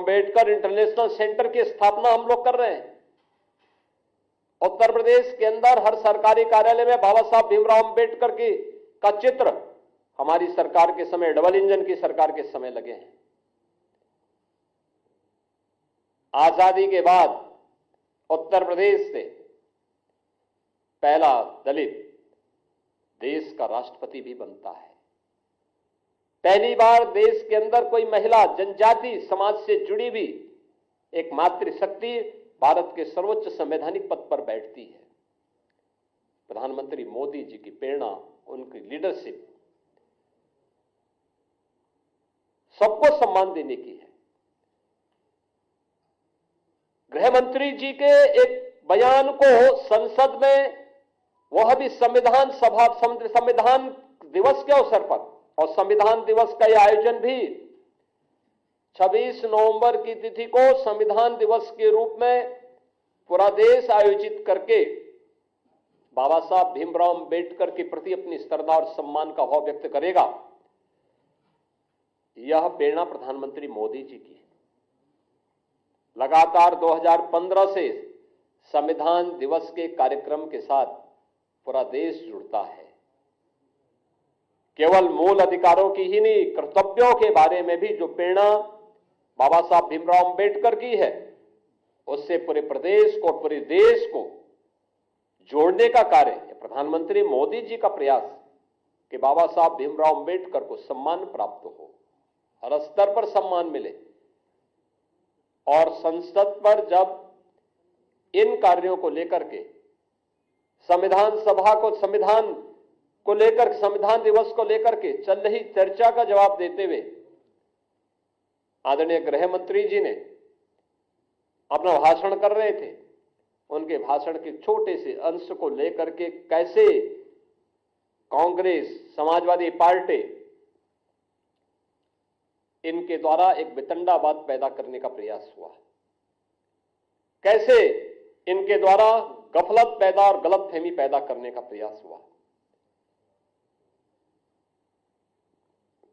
Ambedkar international centre की स्थापना हम लोग कर रहे हैं। उत्तर प्रदेश के अंदर हर सरकारी कार्यालय में बाबा साहब भीमराव अम्बेडकर की का चित्र हमारी सरकार के समय, डबल इंजन की सरकार के समय लगे हैं। आजादी के बाद उत्तर प्रदेश से पहला दलित देश का राष्ट्रपति भी बनता है। पहली बार देश के अंदर कोई महिला जनजाति समाज से जुड़ी भी एक मातृशक्ति भारत के सर्वोच्च संवैधानिक पद पर बैठती है। प्रधानमंत्री मोदी जी की प्रेरणा, उनकी लीडरशिप सबको सम्मान देने की है। गृह मंत्री जी के एक बयान को संसद में, वह भी संविधान दिवस के अवसर पर, और संविधान दिवस का यह आयोजन भी 26 नवंबर की तिथि को संविधान दिवस के रूप में पूरा देश आयोजित करके बाबा साहब भीमराव अम्बेडकर के प्रति अपनी श्रद्धा और सम्मान का भाव व्यक्त करेगा। यह प्रेरणा प्रधानमंत्री मोदी जी की है। लगातार 2015 से संविधान दिवस के कार्यक्रम के साथ पूरा देश जुड़ता है। केवल मूल अधिकारों की ही नहीं, कर्तव्यों के बारे में भी जो प्रेरणा बाबा साहब भीमराव अम्बेडकर की है, उससे पूरे प्रदेश को, पूरे देश को जोड़ने का कार्य प्रधानमंत्री मोदी जी का प्रयास कि बाबा साहब भीमराव अम्बेडकर को सम्मान प्राप्त हो, हर स्तर पर सम्मान मिले। और संसद पर जब इन कार्यों को लेकर के संविधान सभा को, संविधान दिवस को लेकर के चल रही चर्चा का जवाब देते हुए आदरणीय गृह मंत्री जी ने अपना भाषण कर रहे थे। उनके भाषण के छोटे से अंश को लेकर के कैसे कांग्रेस, समाजवादी पार्टी इनके द्वारा एक वितंडावाद पैदा करने का प्रयास हुआ, कैसे इनके द्वारा गफलत पैदा और गलतफहमी पैदा करने का प्रयास हुआ।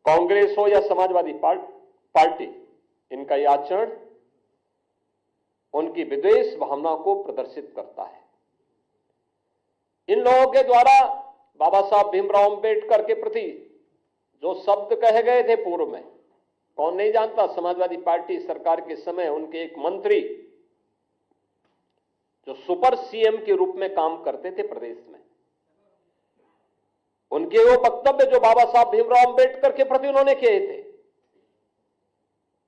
कांग्रेस हो या समाजवादी पार्टी, इनका यह आचरण उनकी विद्वेष भावना को प्रदर्शित करता है। इन लोगों के द्वारा बाबा साहब भीमराव अम्बेडकर के प्रति जो शब्द कहे गए थे पूर्व में, कौन नहीं जानता। समाजवादी पार्टी सरकार के समय उनके एक मंत्री जो सुपर सीएम के रूप में काम करते थे प्रदेश में, उनके वो वक्तव्य जो बाबा साहब भीमराव अम्बेडकर के प्रति उन्होंने किए थे,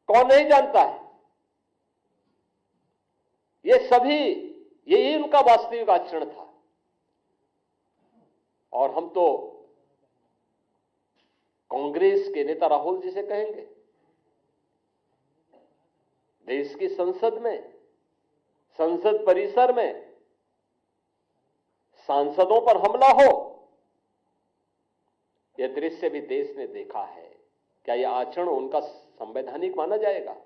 कौन नहीं जानता है। ये सभी, यही उनका वास्तविक आचरण था। और हम तो कांग्रेस के नेता राहुल जी से कहेंगे, देश की संसद में, संसद परिसर में सांसदों पर हमला हो, यह दृश्य भी देश ने देखा है। क्या यह आचरण उनका संवैधानिक माना जाएगा?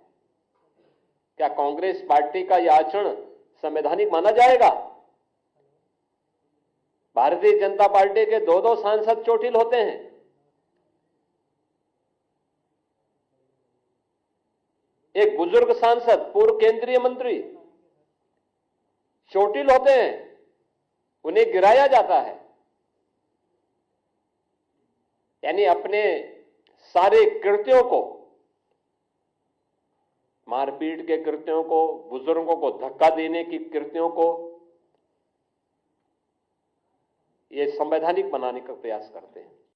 क्या कांग्रेस पार्टी का यह आचरण संवैधानिक माना जाएगा? भारतीय जनता पार्टी के दो सांसद चोटिल होते हैं। एक बुजुर्ग सांसद, पूर्व केंद्रीय मंत्री चोटिल होते हैं, उन्हें गिराया जाता है। यानी अपने सारे कृत्यों को, मारपीट के कृत्यों को, बुजुर्गों को धक्का देने की कृत्यों को, ये संवैधानिक बनाने का प्रयास करते हैं।